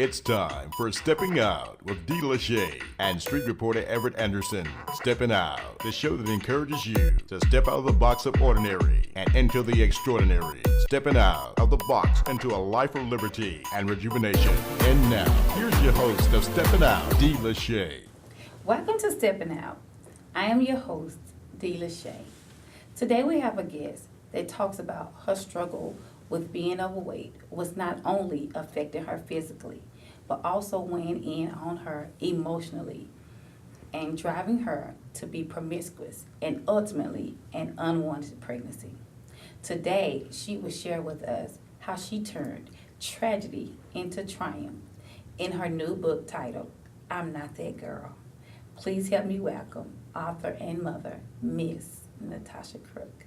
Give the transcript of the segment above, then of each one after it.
It's time for Stepping Out with DLASHAY and street reporter Everett Anderson. Stepping Out, the show that encourages you to step out of the box of ordinary and into the extraordinary. Stepping out of the box into a life of liberty and rejuvenation. And now, here's your host of Stepping Out, DLASHAY. Welcome to Steppin' Out. I am your host, DLASHAY. Today we have a guest that talks about her struggle with being overweight was not only affecting her physically, but also weighing in on her emotionally and driving her to be promiscuous and ultimately an unwanted pregnancy. Today, she will share with us how she turned tragedy into triumph in her new book titled, I'm Not That Girl. Please help me welcome author and mother, Miss Natasha Crook.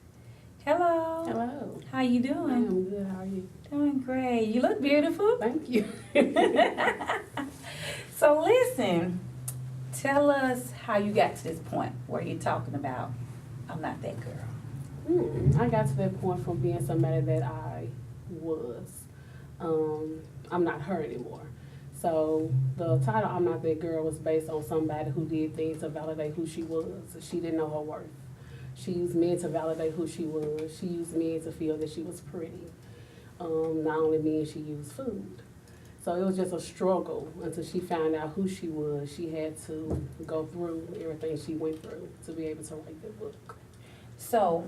Hello. Hello. How you doing? I'm good. How are you? Doing great. You look beautiful. Thank you. So listen, tell us how you got to this point where you're talking about, I'm not that girl. I got to that point from being somebody that I was. I'm not her anymore. So the title, I'm Not That Girl, was based on somebody who did things to validate who she was. She didn't know her worth. She used men to validate who she was. She used men to feel that she was pretty. Not only men, she used food. So it was just a struggle until she found out who she was. She had to go through everything she went through to be able to write that book. So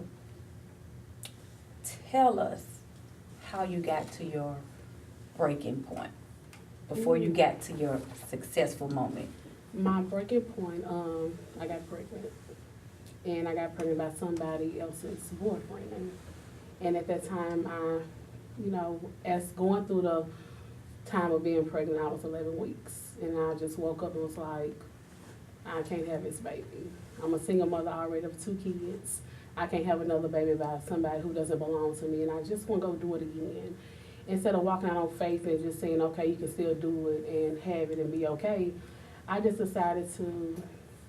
tell us how you got to your breaking point before you got to your successful moment. My breaking point, I got pregnant. And I got pregnant by somebody else's boyfriend. And at that time, as going through the time of being pregnant, I was 11 weeks. And I just woke up and was like, I can't have this baby. I'm a single mother already of 2 kids. I can't have another baby by somebody who doesn't belong to me. And I just want to go do it again. Instead of walking out on faith and just saying, okay, you can still do it and have it and be okay, I just decided to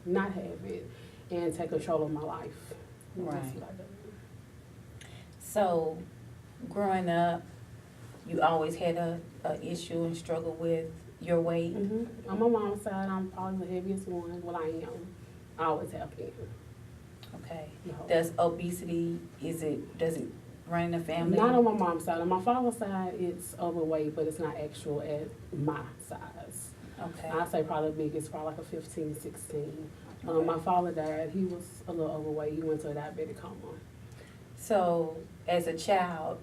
not have it and take control of my life. And Right. That's what I do. So growing up, you always had a issue and struggle with your weight. On my mom's side, I'm probably the heaviest one. Well, I am. I always have been. Okay. No. Does obesity, does it run in the family? Not on my mom's side. On my father's side, it's overweight, but it's not actual at my size. Okay. I say probably the biggest, probably like a 15, 16. Okay. My father died. He was a little overweight. He went to a diabetic coma. So as a child,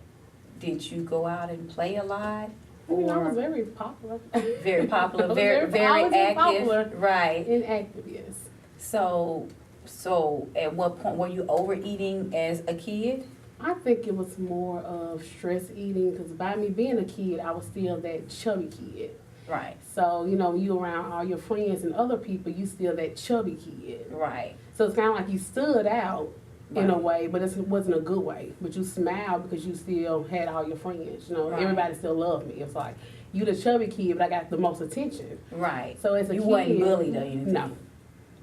did you go out and play a lot? I mean, I Or was very popular. very popular, I was very I was active, popular. right? Inactive, yes. So at what point were you overeating as a kid? I think it was more of stress eating because by me being a kid, I was still that chubby kid. Right, So, you around all your friends and other people, you still that chubby kid. right, So it's kind of like you stood out in a Right. way, but it wasn't a good way. But you smiled because you still had all your friends. Right. Everybody still loved me. It's like, you the chubby kid, but I got the most attention. right. So as a You kid, wasn't bullied or anything? No.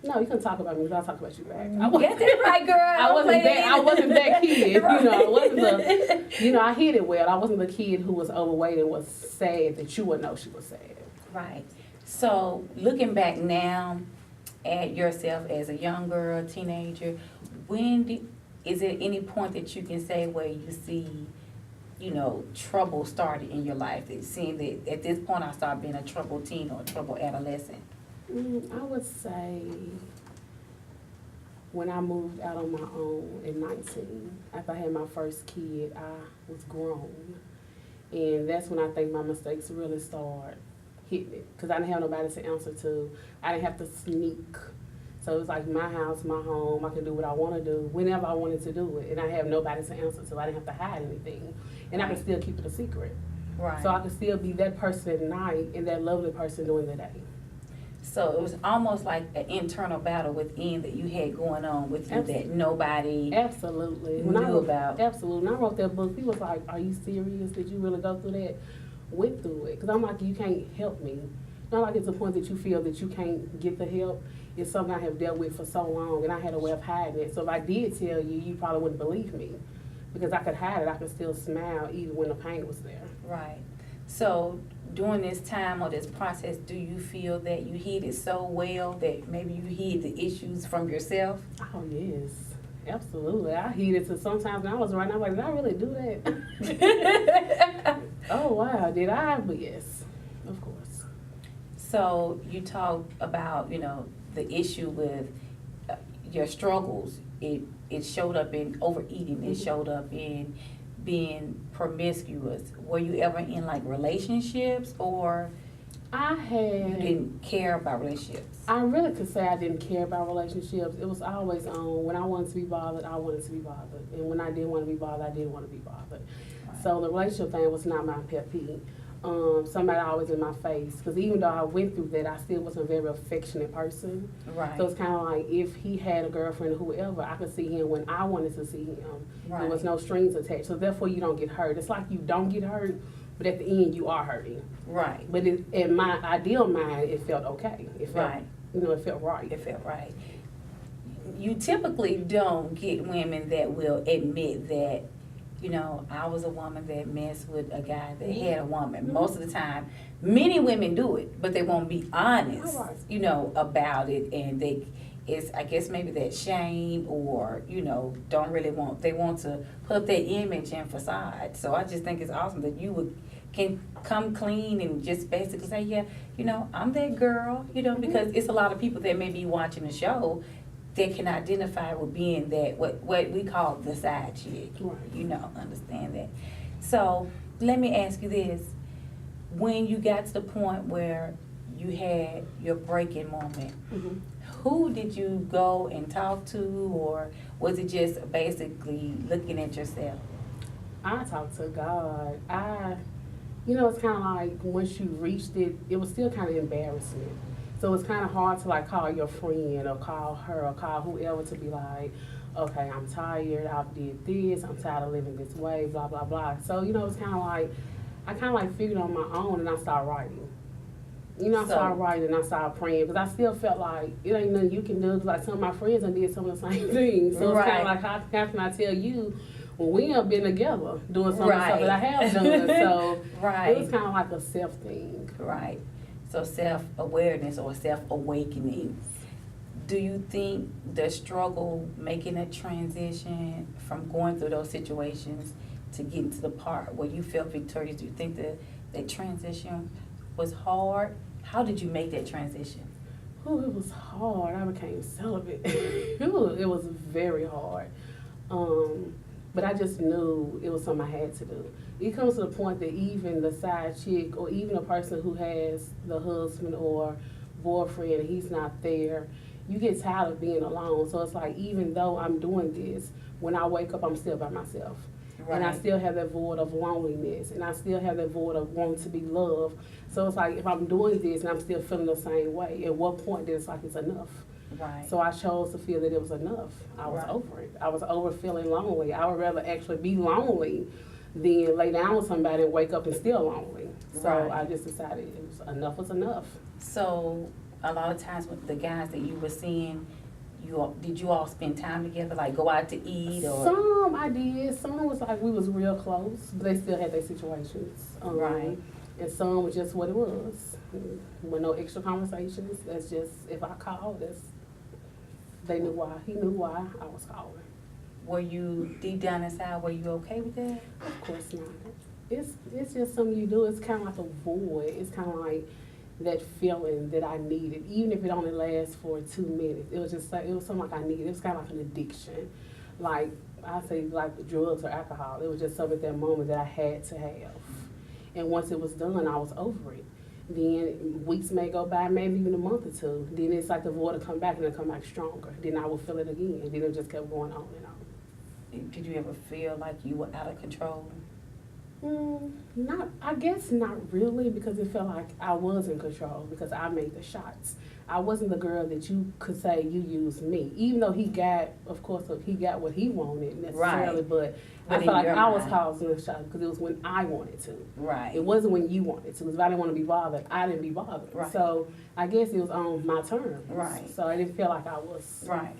No, you can talk about me, but I'll talk about you back. Get that right, girl. I wasn't that kid. Right. I wasn't I hid it well. I wasn't the kid who was overweight and was sad that you would know she was sad. Right. So looking back now at yourself as a young girl, teenager, is there any point that you can say where you see, trouble started in your life? It seemed that at this point I started being a troubled teen or a troubled adolescent. I would say when I moved out on my own at 19, after I had my first kid, I was grown. And that's when I think my mistakes really started hitting it. Because I didn't have nobody to answer to. I didn't have to sneak. So it was like my house, my home. I could do what I want to do whenever I wanted to do it. And I have nobody to answer to. I didn't have to hide anything. And I could still keep it a secret. Right. So I could still be that person at night and that lovely person during the day. So it was almost like an internal battle within that you had going on with you that nobody Absolutely. knew about. Absolutely. When I wrote that book, people was like, are you serious? Did you really go through that? Went through it. Because I'm like, you can't help me. Not like it's a point that you feel that you can't get the help. It's something I have dealt with for so long, and I had a way of hiding it. So if I did tell you, you probably wouldn't believe me. Because I could hide it. I could still smile even when the pain was there. Right. So during this time or this process, do you feel that you hid it so well that maybe you hid the issues from yourself? Oh, yes. Absolutely. I hid it to sometimes when I was writing, I was like, did I really do that? Oh, wow. Did I? But yes, of course. So you talked about, you know, the issue with your struggles. It showed up in overeating. It showed up in being promiscuous. Were you ever in like relationships, or you didn't care about relationships? I really could say I didn't care about relationships. It was always on. When I wanted to be bothered, I wanted to be bothered. And when I didn't want to be bothered, I didn't want to be bothered. Right. So the relationship thing was not my pet peeve. Somebody always in my face. Because even though I went through that, I still was a very affectionate person. Right. So it's kind of like if he had a girlfriend or whoever, I could see him when I wanted to see him. Right. There was no strings attached. So therefore you don't get hurt. It's like you don't get hurt, but at the end you are hurting. Right. But in my ideal mind, it felt okay. It felt, Right. you know, it felt right. It felt right. You typically don't get women that will admit that, you know, I was a woman that messed with a guy that had a woman. Most of the time, many women do it, but they won't be honest, you know, about it. And it's, I guess maybe that shame, or, you know, they want to put up their image and facade. So I just think it's awesome that you can come clean and just basically say, yeah, you know, I'm that girl, you know, because it's a lot of people that may be watching the show that can identify with being that, what we call the side chick. Right. You know, understand that. So let me ask you this. When you got to the point where you had your breaking moment, who did you go and talk to, or was it just basically looking at yourself? I talked to God. You know, it's kind of like once you reached it, it was still kind of embarrassment. So it's kind of hard to like call your friend or call her or call whoever to be like, okay, I'm tired, I did this, I'm tired of living this way, blah, blah, blah. So, you know, it's kind of like, I kind of like figured on my own and I started writing. You know, I started writing and I started praying because I still felt like it ain't nothing you can do. Cause like some of my friends done did some of the same things. So it's kind of like, how can I tell you when we have been together doing some of the stuff that I have done? So it was kind of like a self thing. Right. So self-awareness or self-awakening. Do you think the struggle making a transition from going through those situations to getting to the part where you felt victorious, do you think that transition was hard? How did you make that transition? Oh, it was hard. I became celibate. It was very hard. But I just knew it was something I had to do. It comes to the point that even the side chick or even a person who has the husband or boyfriend and he's not there, you get tired of being alone. So it's like, even though I'm doing this, when I wake up, I'm still by myself. Right. And I still have that void of loneliness, and I still have that void of wanting to be loved. So it's like, if I'm doing this and I'm still feeling the same way, at what point it's like it's enough? Right. So I chose to feel that it was enough. I was over it. I was over feeling lonely. I would rather actually be lonely than lay down with somebody and wake up and still lonely. So I just decided it was enough was enough. So a lot of times with the guys that you were seeing, did you all spend time together, like go out to eat? Or? Some I did. Some was like we was real close, but they still had their situations. And some was just what it was. With no extra conversations. That's just, if I called, they knew why. He knew why I was calling. Were you deep down inside, were you okay with that? Of course not. It's just something you do. It's kind of like a void. It's kind of like that feeling that I needed, even if it only lasts for 2 minutes. It was just like, it was something like I needed. It was kind of like an addiction. Like, I say like drugs or alcohol. It was just something at that moment that I had to have. And once it was done, I was over it. Then weeks may go by, maybe even a month or two. Then it's like the void will come back and it'll come back stronger. Then I will feel it again. Then it just kept going on and on. Did you ever feel like you were out of control? I guess not really, because it felt like I was in control because I made the shots. I wasn't the girl that you could say you used me, even though he got what he wanted necessarily, but I felt like I was causing the shots because it was when I wanted to. Right. It wasn't when you wanted to, because if I didn't want to be bothered, I didn't be bothered. Right. So I guess it was on my terms. Right. So I didn't feel like I was. Right.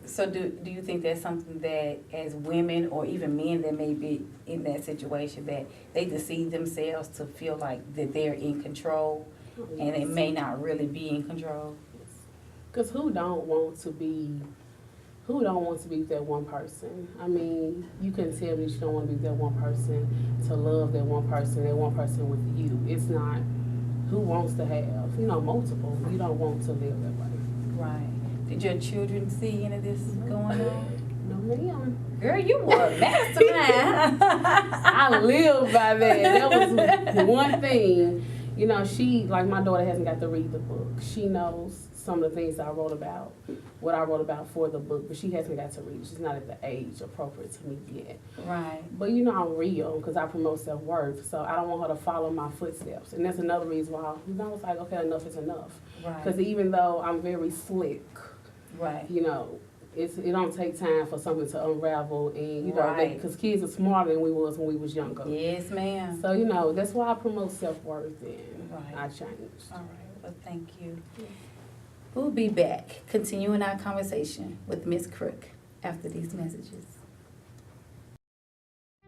So do you think that's something that as women or even men that may be in that situation that they deceive themselves to feel like that they're in control and they may not really be in control? Because who don't want to be with that one person? I mean, you couldn't tell me that you don't want to be with that one person, to love that one person with you. It's not who wants to have, multiple. You don't want to live that way. Right. Did your children see any of this going on? No, ma'am. Girl, you were a mastermind. I live by that. That was one thing. She, like my daughter hasn't got to read the book. She knows some of the things I wrote about, what I wrote about for the book, but she hasn't got to read it. She's not at the age appropriate to me yet. Right. But I'm real because I promote self-worth, so I don't want her to follow my footsteps. And that's another reason why, I was like, okay, enough is enough. Right. Because even though I'm very slick, right. It don't take time for something to unravel, and right. because kids are smarter than we was when we was younger. Yes, ma'am. So that's why I promote self-worth, and right. I changed. All right. Well, thank you. Yeah. We'll be back, continuing our conversation with Miss Crook after these messages.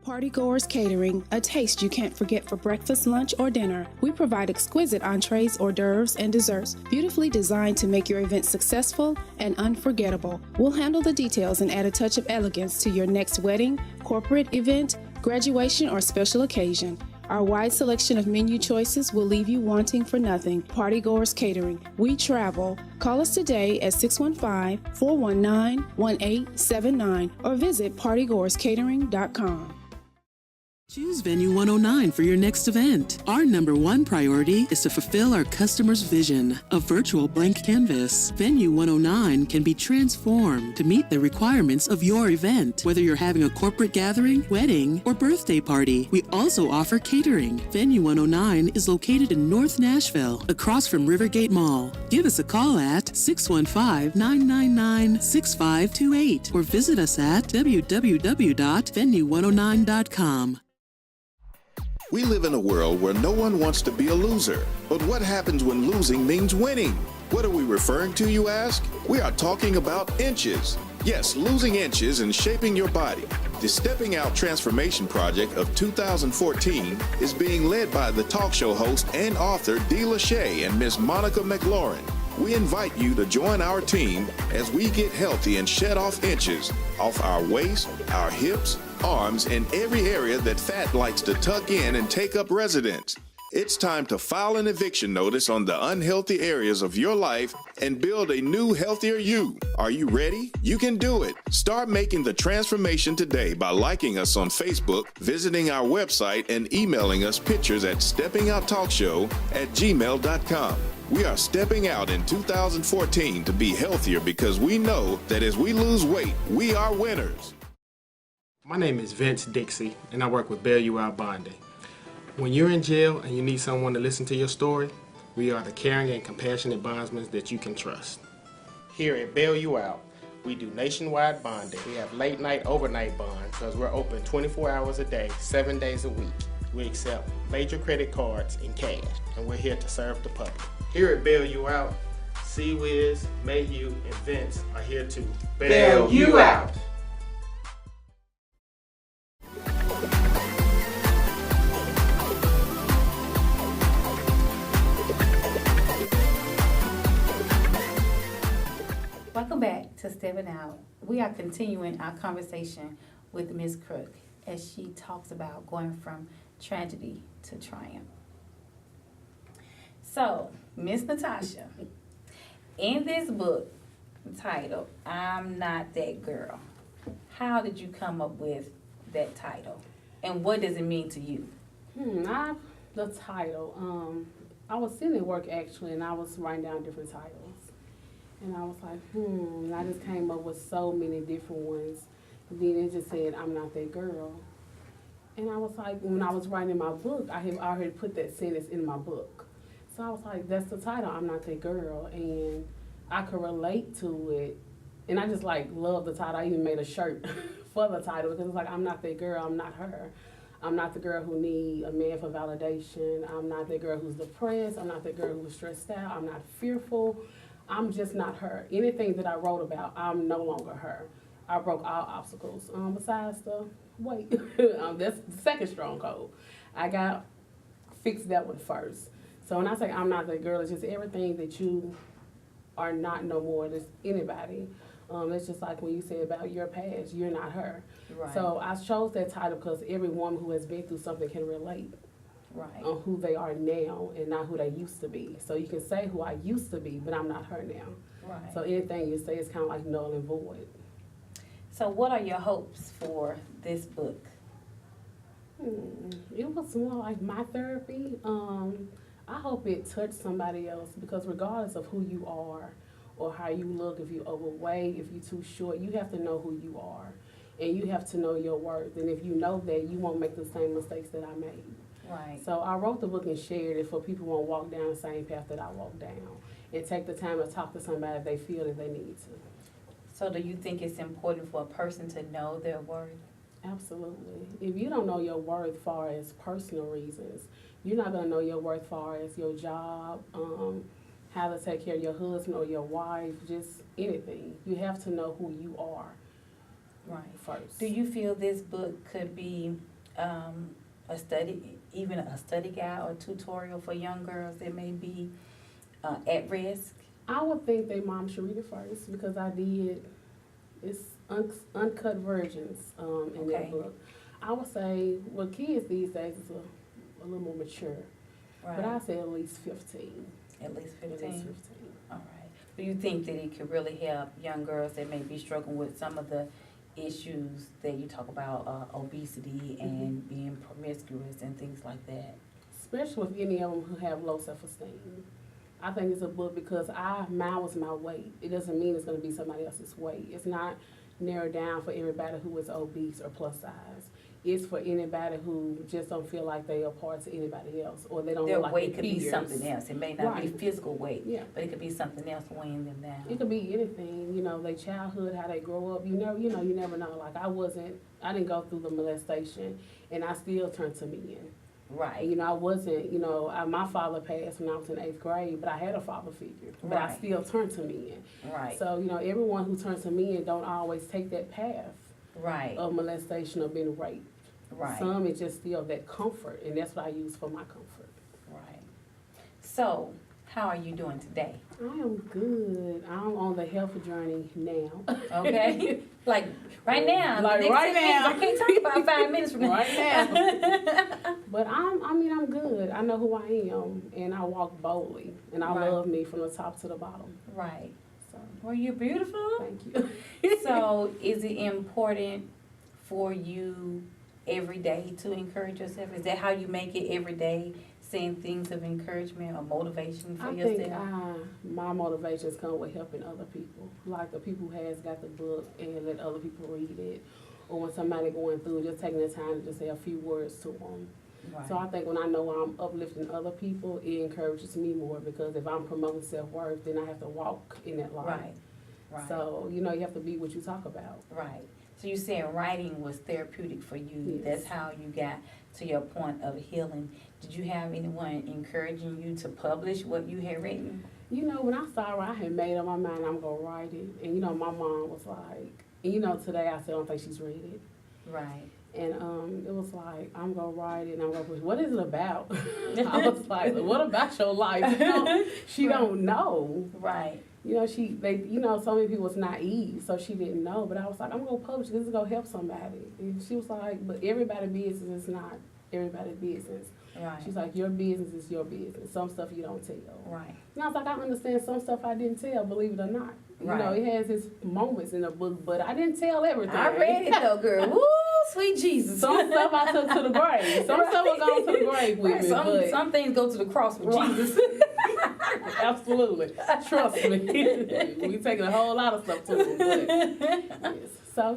Partygoers Catering, a taste you can't forget for breakfast, lunch, or dinner. We provide exquisite entrees, hors d'oeuvres, and desserts, beautifully designed to make your event successful and unforgettable. We'll handle the details and add a touch of elegance to your next wedding, corporate event, graduation, or special occasion. Our wide selection of menu choices will leave you wanting for nothing. Partygoers Catering. We travel. Call us today at 615-419-1879 or visit partygoerscatering.com. Choose Venue 109 for your next event. Our #1 priority is to fulfill our customers' vision, a virtual blank canvas. Venue 109 can be transformed to meet the requirements of your event. Whether you're having a corporate gathering, wedding, or birthday party, we also offer catering. Venue 109 is located in North Nashville, across from Rivergate Mall. Give us a call at 615-999-6528 or visit us at www.venue109.com. We live in a world where no one wants to be a loser. But what happens when losing means winning? What are we referring to, you ask? We are talking about inches. Yes, losing inches and shaping your body. The Stepping Out Transformation Project of 2014 is being led by the talk show host and author DLASHAY and Miss Monica McLaurin. We invite you to join our team as we get healthy and shed off inches off our waist, our hips, arms, and every area that fat likes to tuck in and take up residence. It's time to file an eviction notice on the unhealthy areas of your life and build a new, healthier you. Are you ready? You can do it. Start making the transformation today by liking us on Facebook, visiting our website, and emailing us pictures at steppingouttalkshow@gmail.com. We are stepping out in 2014 to be healthier because we know that as we lose weight, we are winners. My name is Vince Dixie, and I work with Bail You Out Bonding. When you're in jail and you need someone to listen to your story, we are the caring and compassionate bondsmen that you can trust. Here at Bail You Out, we do nationwide bonding. We have late night, overnight bond because we're open 24 hours a day, 7 days a week. We accept major credit cards and cash, and we're here to serve the public. Here at Bail You Out, C-Wiz, Mayhew, and Vince are here to bail you out. Welcome back to Steppin' Out. We are continuing our conversation with Ms. Crook as she talks about going from tragedy to triumph. So, Miss Natasha, in this book titled, I'm Not That Girl, how did you come up with that title? And what does it mean to you? The title, I was sitting at work actually, and I was writing down different titles. And I was like, and I just came up with so many different ones. And then it just said, I'm not that girl. And I was like, when I was writing my book, I had already put that sentence in my book. So I was like, that's the title, I'm not that girl. And I could relate to it. And I just love the title. I even made a shirt for the title because it's like, I'm not that girl, I'm not her. I'm not the girl who need a man for validation. I'm not that girl who's depressed. I'm not that girl who's stressed out. I'm not fearful. I'm just not her. Anything that I wrote about, I'm no longer her. I broke all obstacles. Besides the weight, that's the second stronghold. I got fixed that one first. So when I say I'm not that girl, it's just everything that you are not no more. There's anybody. It's just like when you say about your past, you're not her. Right. So I chose that title because every woman who has been through something can relate. Right. On who they are now and not who they used to be. So you can say who I used to be, but I'm not her now. Right. So anything you say is kind of like null and void. So what are your hopes for this book? It was more like my therapy. I hope it touched somebody else because regardless of who you are or how you look, if you're overweight, if you're too short, you have to know who you are. And you have to know your worth. And if you know that, you won't make the same mistakes that I made. Right. So I wrote the book and shared it for people who won't walk down the same path that I walked down. And take the time to talk to somebody if they feel that they need to. So do you think it's important for a person to know their worth? Absolutely. If you don't know your worth as far as personal reasons, you're not going to know your worth as far as your job, how to take care of your husband or your wife, just anything. You have to know who you are. Right. First. Do you feel this book could be a study, even a study guide or tutorial for young girls that may be at risk? I would think their mom should read it first because I did. It's uncut versions in that book. I would say, well, kids these days is a little more mature. Right. But I say at least 15. At least 15? At least 15. All right. Do you think that it could really help young girls that may be struggling with some of the issues that you talk about, obesity and being promiscuous and things like that? Especially with any of them who have low self-esteem. I think it's a book because mine was my weight. It doesn't mean it's going to be somebody else's weight. It's not narrowed down for everybody who is obese or plus size. It's for anybody who just don't feel like they are part to anybody else or they don't Their look like weight their could be peers. something else. It may not be Right. physical weight, Yeah. but it could be something else weighing them down. It could be anything, you know, their childhood, how they grow up. You never know. Like I didn't go through the molestation, and I still turned to men. Right. You know, I wasn't, my father passed when I was in 8th grade, but I had a father figure. But I Right. still turned to men. Right. So, everyone who turns to men don't always take that path Right. of molestation or being raped. Right. Some is just still that comfort, and that's what I use for my comfort. Right. So, how are you doing today? I am good. I'm on the health journey now. Okay. Like right now. Like the next right 10 minutes, now. I can't talk about 5 minutes from now. Right now. But I'm good. I know who I am, and I walk boldly, and I Right. love me from the top to the bottom. Right. So, Well, you're beautiful. thank you. So, is it important for you every day to encourage yourself? Is that how you make it every day, saying things of encouragement or motivation for I yourself? think my motivations come with helping other people, like the people who has got the book and let other people read it, or when somebody going through, just taking the time to just say a few words to them. Right. So I think when I know I'm uplifting other people, it encourages me more because if I'm promoting self-worth, then I have to walk in that light. Right. Right. So, you have to be what you talk about. Right. So you said writing was therapeutic for you. Yes. That's how you got to your point of healing. Did you have anyone encouraging you to publish what you had written? When I started, I had made up my mind I'm going to write it. And, my mom was like, and, today I said, I don't think she's read it. Right. And it was like, I'm going to write it and I'm going to push. What is it about? I was like, what about your life? She don't know. Right. So many people was naive, so she didn't know. But I was like, I'm going to publish this is going to help somebody. And she was like, but everybody's business is not everybody's business. Right. She's like, your business is your business. Some stuff you don't tell. Right. And I was like, I understand some stuff I didn't tell, believe it or not. Right. It has its moments in the book, but I didn't tell everything. I read it though, girl. Woo, sweet Jesus. Some stuff I took to the grave. Some stuff will go to the grave with me. But Some things go to the cross with Jesus. absolutely. Trust me. We taking a whole lot of stuff to them. But, yes. So,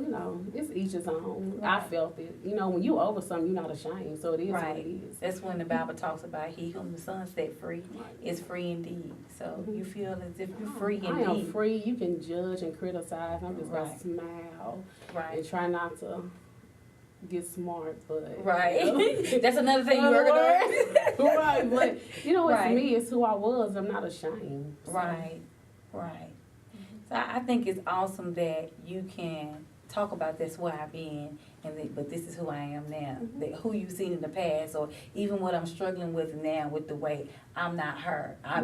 it's each his own. Right. I felt it. When you over something, you're not ashamed. So it is what it is. That's when the Bible talks about he whom the Son set free is free indeed. So you feel as if you're free indeed. I am free. You can judge and criticize. I'm just going Right. to smile Right. and try not to get smart. But Right. That's another thing you're working on. Right. But, Right. to me, it's who I was. I'm not ashamed. So. Right. Right. So I think it's awesome that you can talk about that's where I've been, but this is who I am now. That who you've seen in the past, or even what I'm struggling with now with the weight. I'm not her. I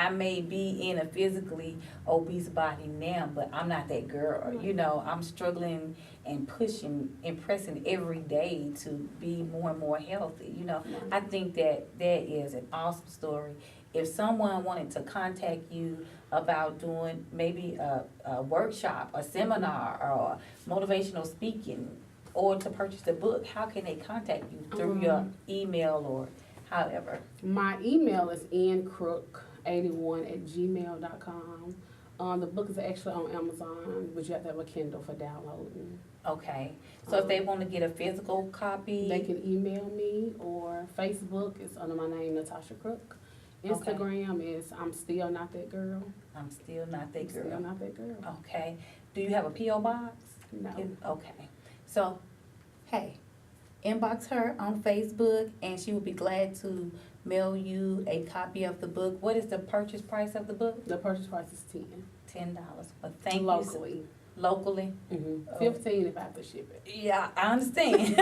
may be in a physically obese body now, but I'm not that girl. You know, I'm struggling and pushing and pressing every day to be more and more healthy. You know, I think that is an awesome story. If someone wanted to contact you about doing maybe a workshop, a seminar, or motivational speaking, or to purchase the book, how can they contact you? Through your email or however? My email is ncrook81@gmail.com. The book is actually on Amazon, but you have to have a Kindle for downloading. Okay. So if they want to get a physical copy? They can email me, or Facebook is under my name, Natasha Crook. Instagram is I'm Still Not That Girl. I'm Still Not That Girl. Still Not That Girl. Okay. Do you have a P.O. box? No. Okay. So, hey, inbox her on Facebook, and she will be glad to mail you a copy of the book. What is the purchase price of the book? The purchase price is $10. Well, thank you. locally. Locally? 15 if I have to ship it. Yeah, I understand.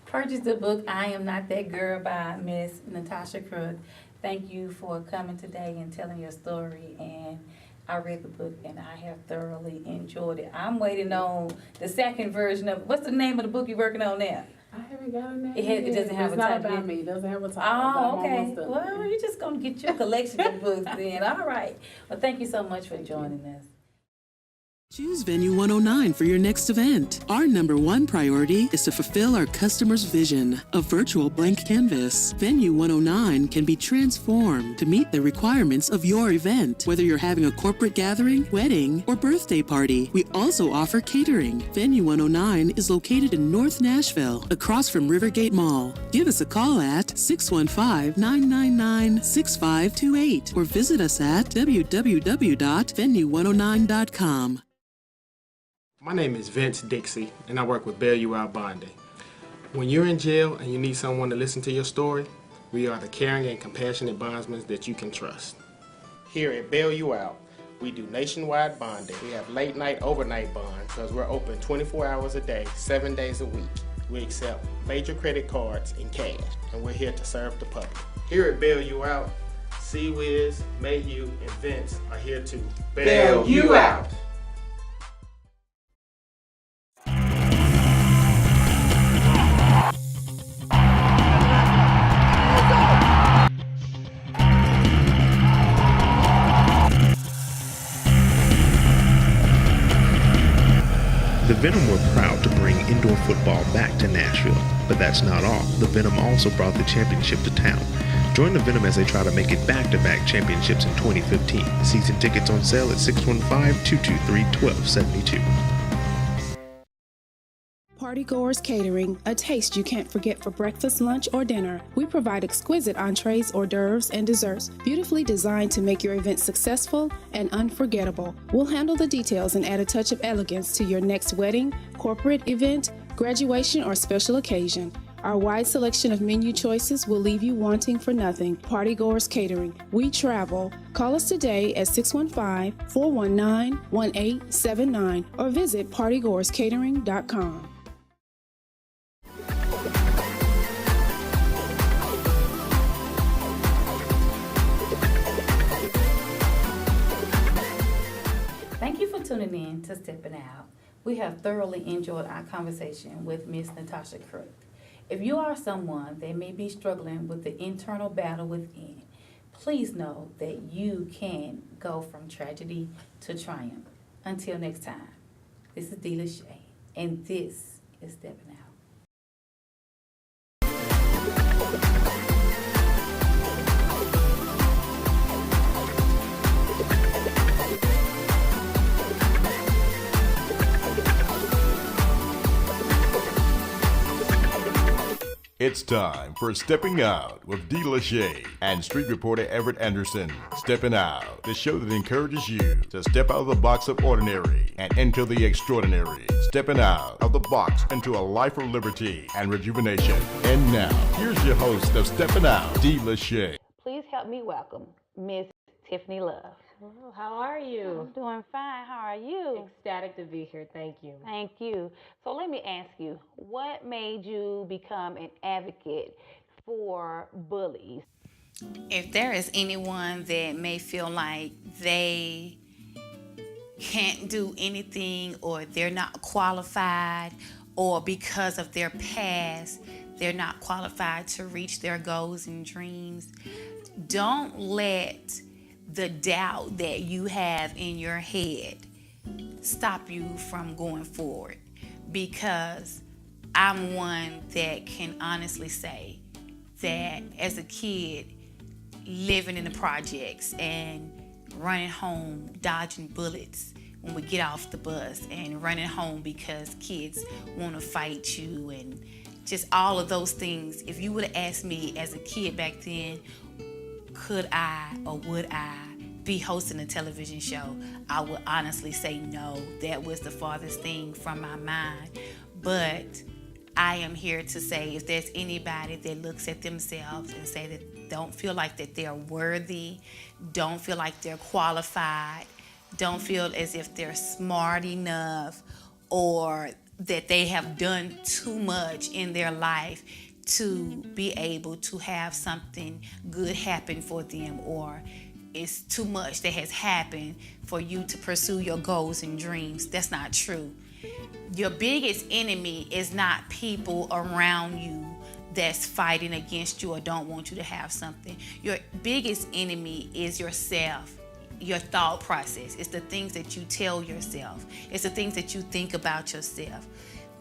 Purchase the book, I Am Not That Girl by Miss Natasha Crook. Thank you for coming today and telling your story. And I read the book and I have thoroughly enjoyed it. I'm waiting on the second version of, what's the name of the book you're working on now? I haven't got a name. It doesn't have a title. It's not title about yet? me. It doesn't have a title. Oh, okay. Well, you're just going to get your collection of books then. All right. Well, thank you so much for joining us. Choose Venue 109 for your next event. Our #1 priority is to fulfill our customers' vision, a virtual blank canvas. Venue 109 can be transformed to meet the requirements of your event. Whether you're having a corporate gathering, wedding, or birthday party, we also offer catering. Venue 109 is located in North Nashville, across from Rivergate Mall. Give us a call at 615-999-6528 or visit us at www.venue109.com. My name is Vince Dixie, and I work with Bail You Out Bonding. When you're in jail and you need someone to listen to your story, we are the caring and compassionate bondsmen that you can trust. Here at Bail You Out, we do nationwide bonding. We have late night, overnight bonds because we're open 24 hours a day, 7 days a week. We accept major credit cards and cash, and we're here to serve the public. Here at Bail You Out, C-Wiz, Mayhew, and Vince are here to bail you out. The Venom were proud to bring indoor football back to Nashville, but that's not all. The Venom also brought the championship to town. Join the Venom as they try to make it back-to-back championships in 2015. Season tickets on sale at 615-223-1272. Partygoers Catering, a taste you can't forget for breakfast, lunch, or dinner. We provide exquisite entrees, hors d'oeuvres, and desserts, beautifully designed to make your event successful and unforgettable. We'll handle the details and add a touch of elegance to your next wedding, corporate event, graduation, or special occasion. Our wide selection of menu choices will leave you wanting for nothing. Partygoers Catering. We travel. Call us today at 615-419-1879 or visit partygoerscatering.com. Thank you for tuning in to Steppin Out. We have thoroughly enjoyed our conversation with Miss Natasha Crook. If you are someone that may be struggling with the internal battle within, please know that you can go from tragedy to triumph. Until next time, this is DLASHAY, and this is Steppin Out. It's time for Stepping Out with DLASHAY and street reporter Everett Anderson. Stepping Out, the show that encourages you to step out of the box of ordinary and into the extraordinary. Stepping out of the box into a life of liberty and rejuvenation. And now, here's your host of Stepping Out, DLASHAY. Please help me welcome Miss Tiffany Love. Hello, how are you? I'm doing fine. How are you? Ecstatic to be here. Thank you. Thank you. So let me ask you, what made you become an advocate for bullies? If there is anyone that may feel like they can't do anything or they're not qualified, or because of their past they're not qualified to reach their goals and dreams, don't let the doubt that you have in your head stop you from going forward, because I'm one that can honestly say that as a kid living in the projects and running home, dodging bullets when we get off the bus, and running home because kids want to fight you, and just all of those things. If you would have asked me as a kid back then, could I or would I be hosting a television show, I would honestly say no. That was the farthest thing from my mind. But I am here to say, if there's anybody that looks at themselves and say that don't feel like that they're worthy, don't feel like they're qualified, don't feel as if they're smart enough, or that they have done too much in their life to be able to have something good happen for them, or it's too much that has happened for you to pursue your goals and dreams. That's not true. Your biggest enemy is not people around you that's fighting against you or don't want you to have something. Your biggest enemy is yourself, your thought process. It's the things that you tell yourself. It's the things that you think about yourself.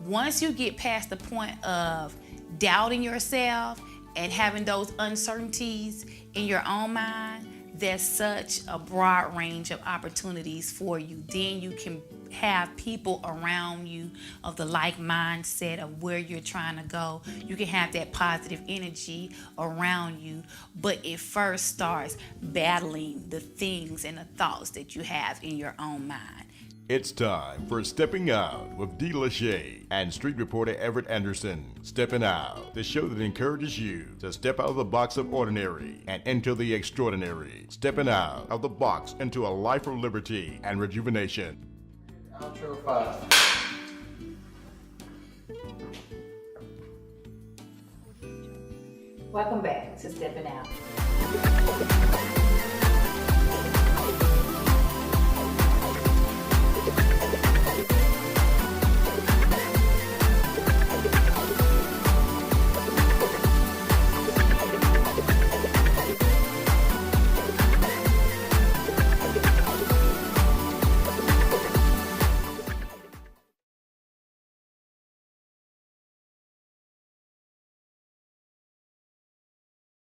Once you get past the point of doubting yourself and having those uncertainties in your own mind, there's such a broad range of opportunities for you. Then you can have people around you of the like mindset of where you're trying to go. You can have that positive energy around you, but it first starts battling the things and the thoughts that you have in your own mind. It's time for Stepping Out with DLASHAY and street reporter Everett Anderson. Steppin' Out, the show that encourages you to step out of the box of ordinary and into the extraordinary. Stepping out of the box into a life of liberty and rejuvenation. Outro 5. Welcome back to Steppin' Out.